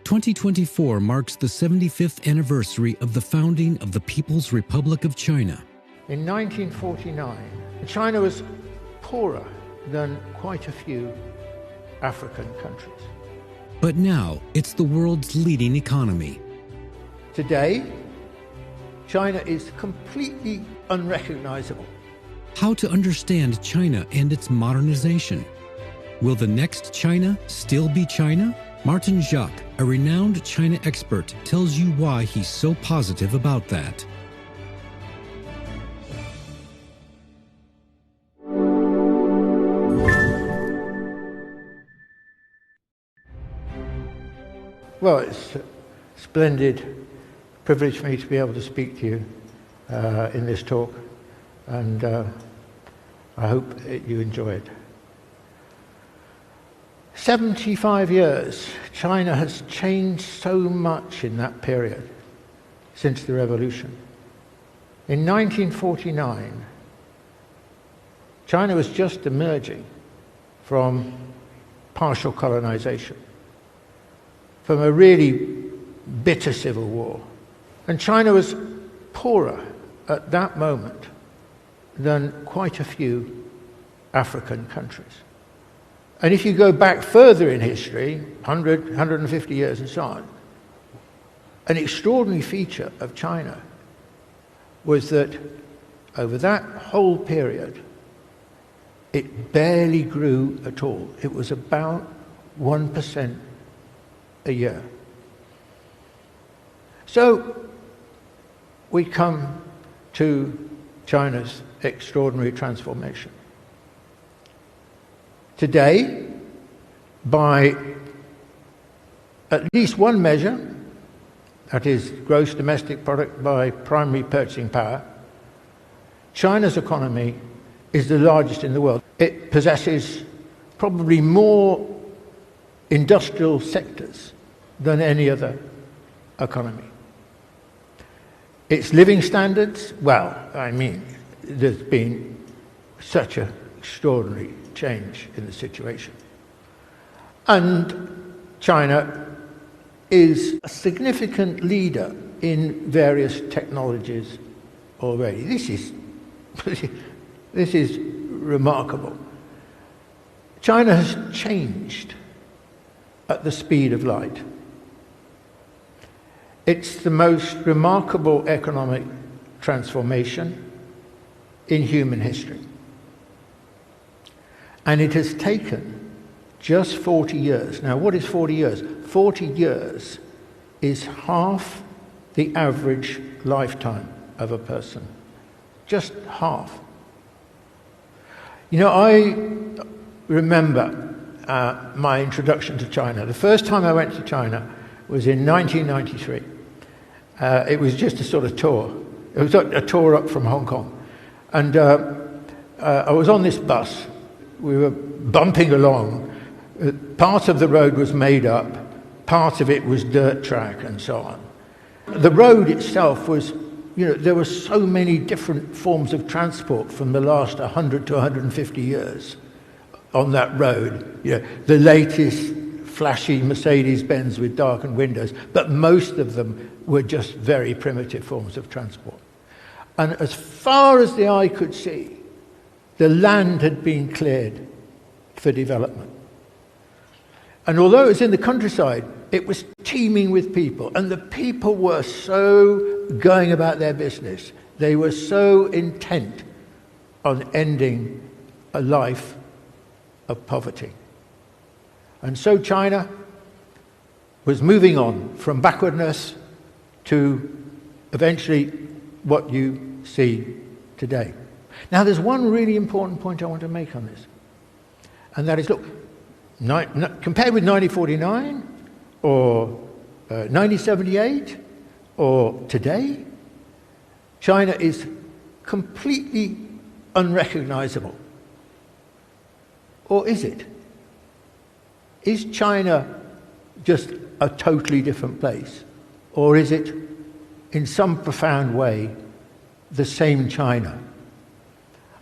2024 marks the 75th anniversary of the founding of the People's Republic of China. In 1949, China was poorer than quite a few African countries. But now it's the world's leading economy. Today, China is completely unrecognizable. How to understand China and its modernization? Will the next China still be China? Martin Jacques, a renowned China expert, tells you why he's so positive about that. Well, it's a splendid privilege for me to be able to speak to you in this talk, and I hope you enjoy it. 75 years. China has changed so much in that period since the revolution. In 1949, China was just emerging from partial colonization, from a really bitter civil war. And China was poorer at that moment than quite a few African countries. And if you go back further in history, 100, 150 years and so on, an extraordinary feature of China was that over that whole period, it barely grew at all. It was about 1% a year. So we come to China's extraordinary transformation. Today, by at least one measure, that is gross domestic product by primary purchasing power, China's economy is the largest in the world. It possesses probably more industrial sectors than any other economy. Its living standards, well, I mean, there's been such an extraordinary change in the situation. And China is a significant leader in various technologies already. This is remarkable. China has changed at the speed of light. It's the most remarkable economic transformation in human history. And it has taken just 40 years. Now, what is 40 years? 40 years is half the average lifetime of a person. Just half. You know, I remember my introduction to China. The first time I went to China was in 1993. It was just a sort of tour. It was a tour up from Hong Kong. And I was on this bus. We were bumping along. Part of the road was made up, part of it was dirt track and so on. The road itself was, you know, there were so many different forms of transport from the last 100 to 150 years on that road. You know, the latest flashy Mercedes-Benz with darkened windows, but most of them were just very primitive forms of transport. And as far as the eye could see, the land had been cleared for development. And although it was in the countryside, it was teeming with people. And the people were so going about their business. They were so intent on ending a life of poverty. And so China was moving on from backwardness to eventually what you see today. Now, there's one really important point I want to make on this. And that is, look, compared with 1949 or 1978 or today, China is completely unrecognizable. Or is it? Is China just a totally different place? Or is it, in some profound way, the same China?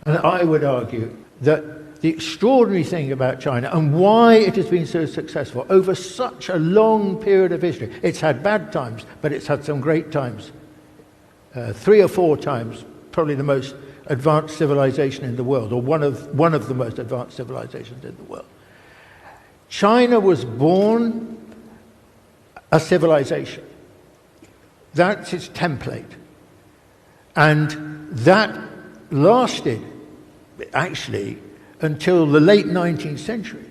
And I would argue that the extraordinary thing about China and why it has been so successful over such a long period of history. It's had bad times, but it's had some great times. 3 or 4 times, probably the most advanced civilization in the world, or one of the most advanced civilizations in the world. China was born a civilization. That's its template. And that lasted, actually, until the late 19th century.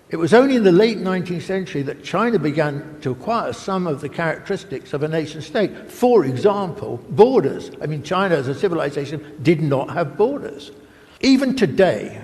It was only in the late 19th century that China began to acquire some of the characteristics of a nation state. For example, borders. I mean, China as a civilization did not have borders. Even today,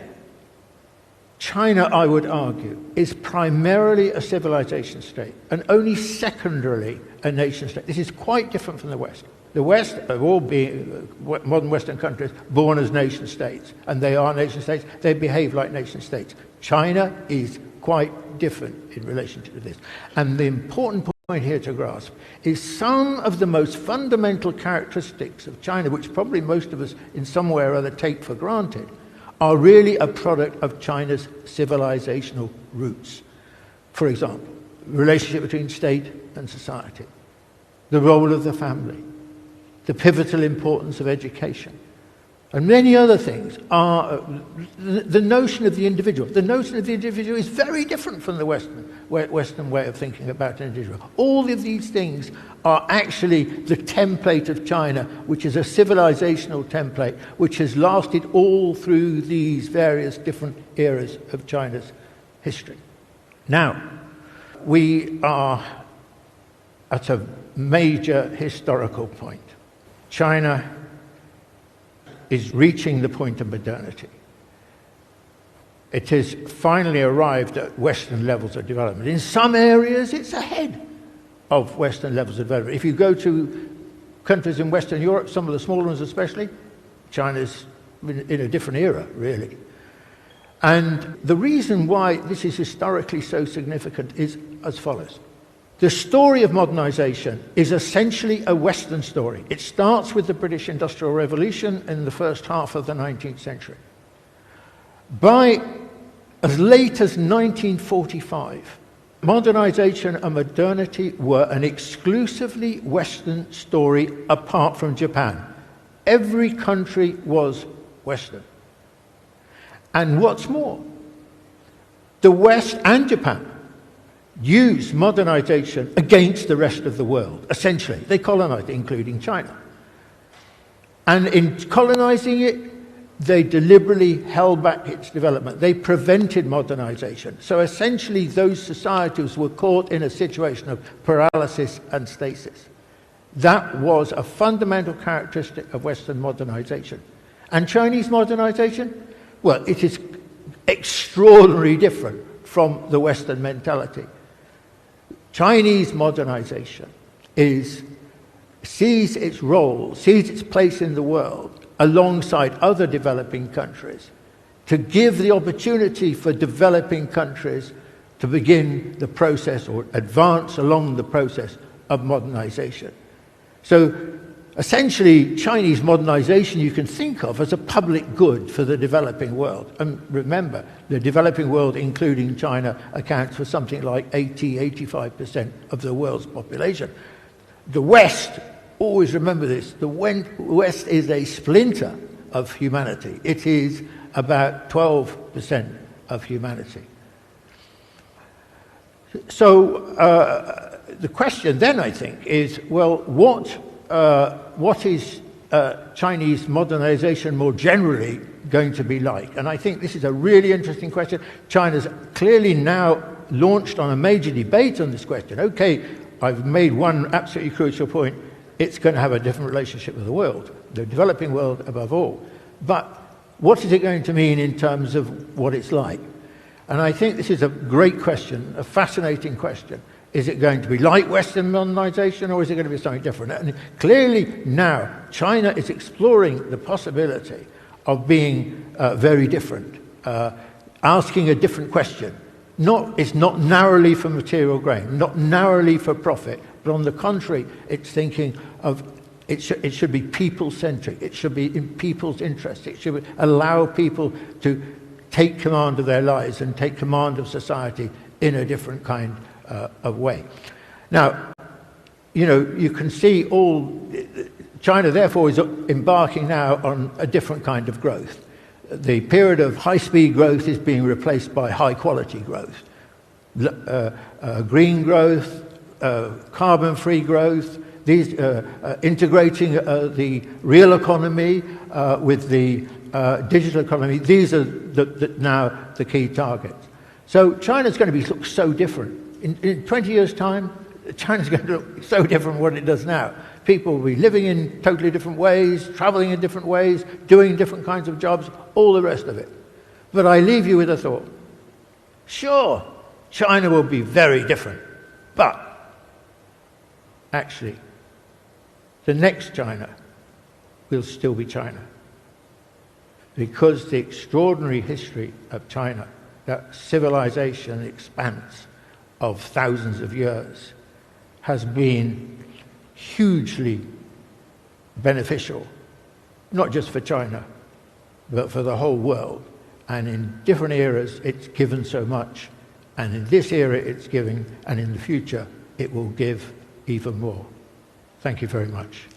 China, I would argue, is primarily a civilization state and only secondarily a nation state. This is quite different from the West. The West have all been modern Western countries born as nation states, and they are nation states. They behave like nation states. China is quite different in relation to this. And the important point here to grasp is some of the most fundamental characteristics of China, which probably most of us in some way or other take for granted, are really a product of China's civilizational roots. For example, the relationship between state and society, the role of the family, the pivotal importance of education, and many other things are the notion of the individual. The notion of the individual is very different from the Western way of thinking about an individual. All of these things are actually the template of China, which is a civilizational template, which has lasted all through these various different eras of China's history. Now, we are at a major historical point. China is reaching the point of modernity. It has finally arrived at Western levels of development. In some areas, it's ahead of Western levels of development. If you go to countries in Western Europe, some of the smaller ones especially, China's in a different era, really. And the reason why this is historically so significant is as follows. The story of modernization is essentially a Western story. It starts with the British Industrial Revolution in the first half of the 19th century. By as late as 1945, modernization and modernity were an exclusively Western story apart from Japan. Every country was Western. And what's more, the West and Japan use modernization against the rest of the world, essentially. They colonized it, including China. And in colonizing it, they deliberately held back its development. They prevented modernization. So essentially, those societies were caught in a situation of paralysis and stasis. That was a fundamental characteristic of Western modernization. And Chinese modernization? Well, it is extraordinarily different from the Western mentality. Chinese modernization sees its role, sees its place in the world alongside other developing countries to give the opportunity for developing countries to begin the process or advance along the process of modernization. So essentially, Chinese modernization you can think of as a public good for the developing world. And remember, the developing world, including China, accounts for something like 85% of the world's population. The West, always remember this, the West is a splinter of humanity. It is about 12% of humanity. So the question then, I think, is, well, what is Chinese modernization more generally going to be like? And I think this is a really interesting question. China's clearly now launched on a major debate on this question. Okay, I've made one absolutely crucial point. It's going to have a different relationship with the world, the developing world above all. But what is it going to mean in terms of what it's like? And I think this is a great question, a fascinating question. Is it going to be like Western modernization, or is it going to be something different? And clearly now, China is exploring the possibility of being very different, asking a different question. It's not narrowly for material gain, not narrowly for profit, but on the contrary, it's thinking of it should be people-centric. It should be in people's interests. It should allow people to take command of their lives and take command of society in a different kind of way. Now, you know, you can see China therefore is embarking now on a different kind of growth. The period of high-speed growth is being replaced by high-quality growth. Green growth, carbon-free growth, these integrating the real economy with the digital economy. These are now the key targets. So China's going to look so different. In 20 years' time, China's going to look so different from what it does now. People will be living in totally different ways, traveling in different ways, doing different kinds of jobs, all the rest of it. But I leave you with a thought. Sure, China will be very different, but actually, the next China will still be China. Because the extraordinary history of China, that civilization expanse of thousands of years, has been hugely beneficial, not just for China, but for the whole world. And in different eras, it's given so much. And in this era, it's giving, and in the future, it will give even more. Thank you very much.